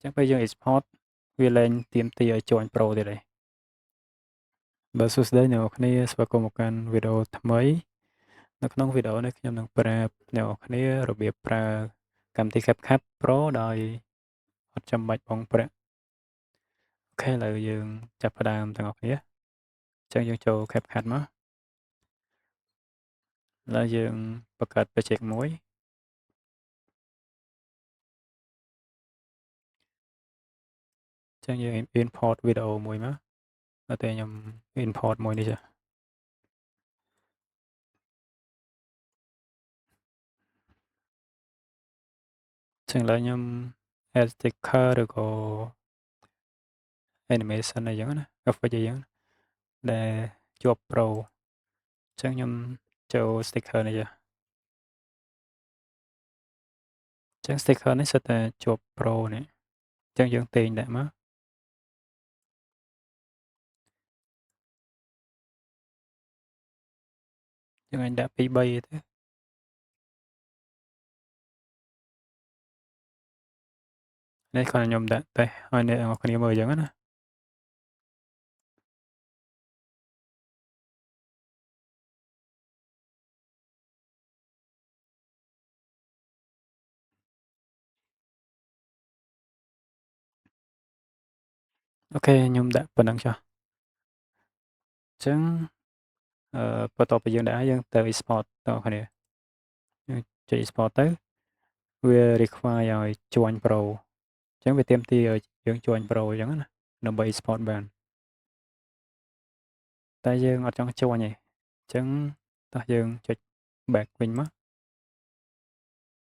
ចឹងពេលយើង export វាលែងទាមទារឲ្យជាន់ Pro ទៀតទេបាទសួស្តីអ្នកនរគ្នាស្វាគមន៍មកកាន់វីដេអូថ្មីនៅក្នុងវីដេអូនេះខ្ញុំនឹងប្រាប់អ្នកនរគ្នារបៀបប្រើកម្មវិធី CapCut Pro ដោយអត់ចាំបាច់បង់ប្រាក់អូខេឥឡូវយើងចាប់ផ្ដើមទាំងអស់គ្នាអញ្ចឹងយើងចូល CapCut មកឥឡូវយើងបង្កើត project មួយអញ្ចឹងយើង import វីដេអូមួយមកតែខ្ញុំ import មួយនេះចាចឹងឥឡូវខ្ញុំ add sticker ឬក៏ animation អីចឹងណា effect អីចឹងដែលជាប់ Pro អញ្ចឹងខ្ញុំចូល sticker នេះចាអញ្ចឹង sticker នេះសុទ្ធតែជាប់ Pro នេះអញ្ចឹងយើងទាញដាក់មកយើងអាចដាក់2 3ទេនេះគ្រាន់តែខ្ញុំដាក់តេស្តឲ្យអ្នកនរគ្នាមើលអញ្ចឹងណាអូខេខ្ញុំដាក់ប៉ុណ្ណឹងចុះអញ្ចឹងបន្ទាប់ពីយើងដាក់ហើយយើងទៅ export តោះគ្នាយើងចុច export ទៅវា require ឲ្យជាន់ Pro អញ្ចឹងវាទាមទារឲ្យយើងជាន់ Pro អញ្ចឹងណាដើម្បី export បានតែយើងអត់ចង់ជាន់ទេអញ្ចឹងតោះយើងចុច back វិញមក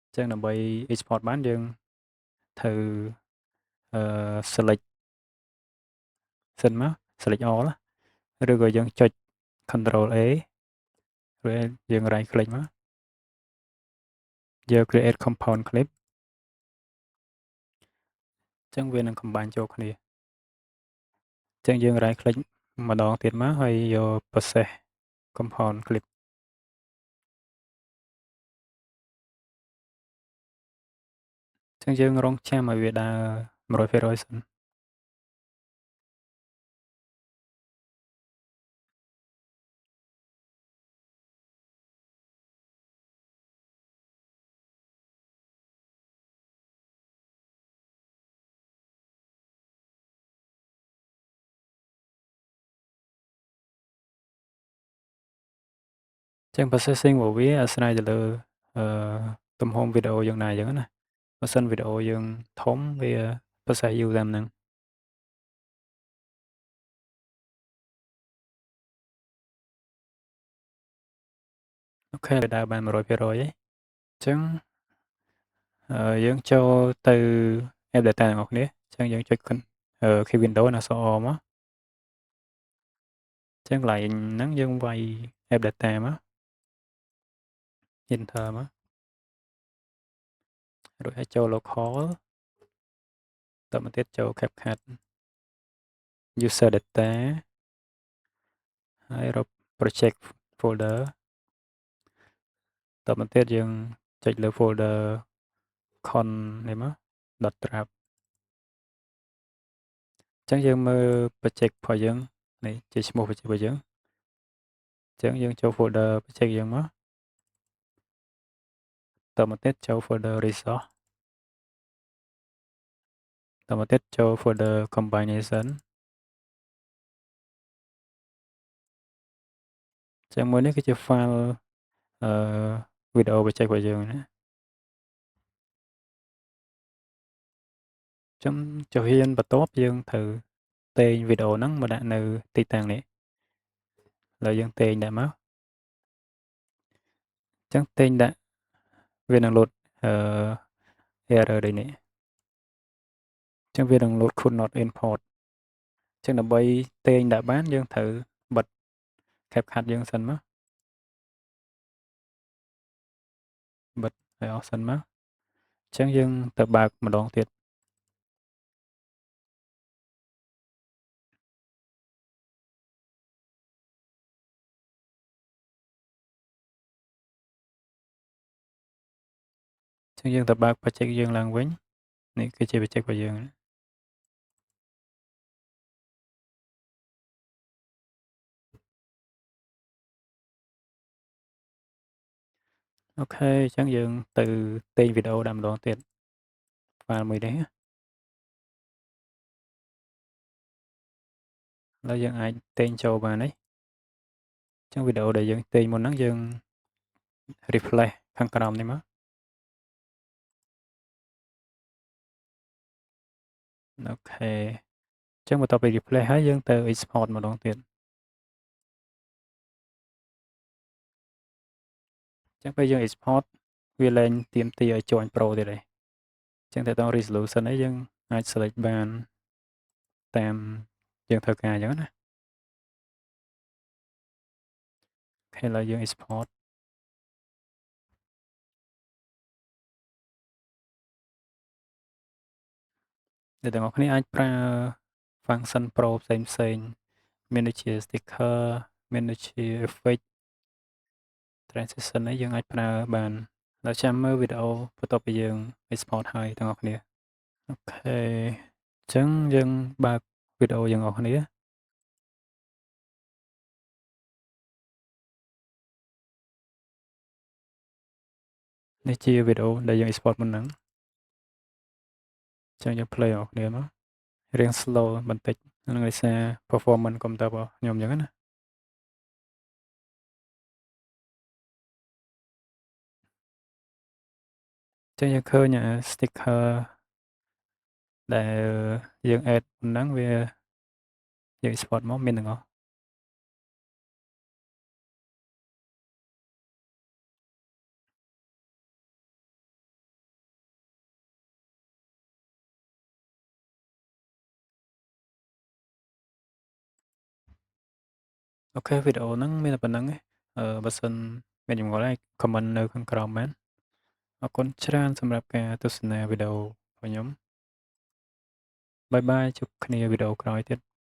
អញ្ចឹងដើម្បី export បានយើងត្រូវselect សិនមក select all ឬក៏យើងចុច Control A ឬយើង right click មកយក create compound clip អញ្ចឹងវានឹង combine ចូលគ្នាអញ្ចឹងយើង right click ម្ដងទៀតមកហើយយក process compound clip អញ្ចឹងយើងរងចាំឲ្យវាដើរ 100% សិនអញ្ចឹង processing របស់វាអាស្រ័យទៅលើទំហំវីដេអូយ៉ាងណាអញ្ចឹងណាបើសិនវីដេអូយើងធំវា process យូរតាមហ្នឹងអូខេវាដើរបាន 100% ហើយអញ្ចឹងយើងចូលទៅ app data ទាំងអស់គ្នាអញ្ចឹងយើងចុច key window និងអក្សរ O មកអញ្ចឹងកន្លែងហ្នឹងយើងវាយ app data មក enter មករួចហើយចូល local តមកទៀតចូល CapCut user data ហើយរក project folder តមកទៀតយើងចុចលើ folder con នេះមក .trap អញ្ចឹងយើងមើល project របស់យើងនេះជាឈ្មោះ project របស់យើងអញ្ចឹងយើងចូល folder project យើងមកតមកទៀតចូល folder resource តមកទៀតចូល folder combination អញ្ចឹងមួយនេះគឺជា file វីដេអូ project របស់យើងណាចឹងជំហានបន្ទាប់យើងត្រូវទាញវីដេអូហ្នឹងមកដាក់នៅទីតាំងនេះឥឡូវយើងទាញដាក់មកអញ្ចឹងទាញដាក់វានឹង load error ដូចនេះអញ្ចឹងវានឹង load could not import អញ្ចឹងដើម្បីទាញដាក់បានយើងត្រូវបិទ CapCut យើងសិនមកបិទឲ្យអស់សិនមកអញ្ចឹងយើងទៅបើកម្ដងទៀតអញ្ចឹងយើងទៅបើក project យើងឡើងវិញនេះគឺជា project របស់យើង អូខេ អញ្ចឹងយើងទៅទិញវីដេអូតែម្ដងទៀត file មួយនេះឥឡូវយើងអាចទិញចូលបានហើយអញ្ចឹងវីដេអូដែលយើងទិញមុនហ្នឹងយើង refresh ខាងក្រោមនេះមកអូខេអញ្ចឹងបន្ទាប់ពី refresh ហើយយើងទៅ export ម្ដងទៀតអញ្ចឹងពេលយើង export វាលែងទាមទារឲ្យចូល Pro ទៀតហើយអញ្ចឹងទៅដល់ resolution អីយើងអាច select បានតាមយើងធ្វើការអញ្ចឹងណាអូខេឥឡូវយើង export អ្នកទាំងអស់គ្នាអាចប្រើ function Pro ផ្សេងៗមានដូចជា sticker មានដូចជា effect transition អីយើងអាចប្រើបានដល់ចាំមើលវីដេអូបន្ទាប់ពីយើង export ហើយទាំងអស់គ្នាអូខេអញ្ចឹងយើងបើកវីដេអូយើងអស់គ្នានេះជាវីដេអូដែលយើង export មុនហ្នឹងអញ្ចឹងយើង play អស់គ្នាមករៀង slow បន្តិចនឹងដោយសារ performance កុំព្យូទ័ររបស់ខ្ញុំអញ្ចឹងណាអញ្ចឹងយើងឃើញ sticker ដែលយើង add មុនហ្នឹងវាយើង export មកមានទាំងអស់អូខេវីដេអូហ្នឹងមានតែប៉ុណ្្នឹងឯងបើសិនមានចម្ងល់អាច comment នៅខាងក្រោមបានអរគុណច្រើនសម្រាប់ការទស្សនាវីដេអូរបស់ខ្ញុំបាយបាយជួបគ្នាវីដេអូក្រោយទៀត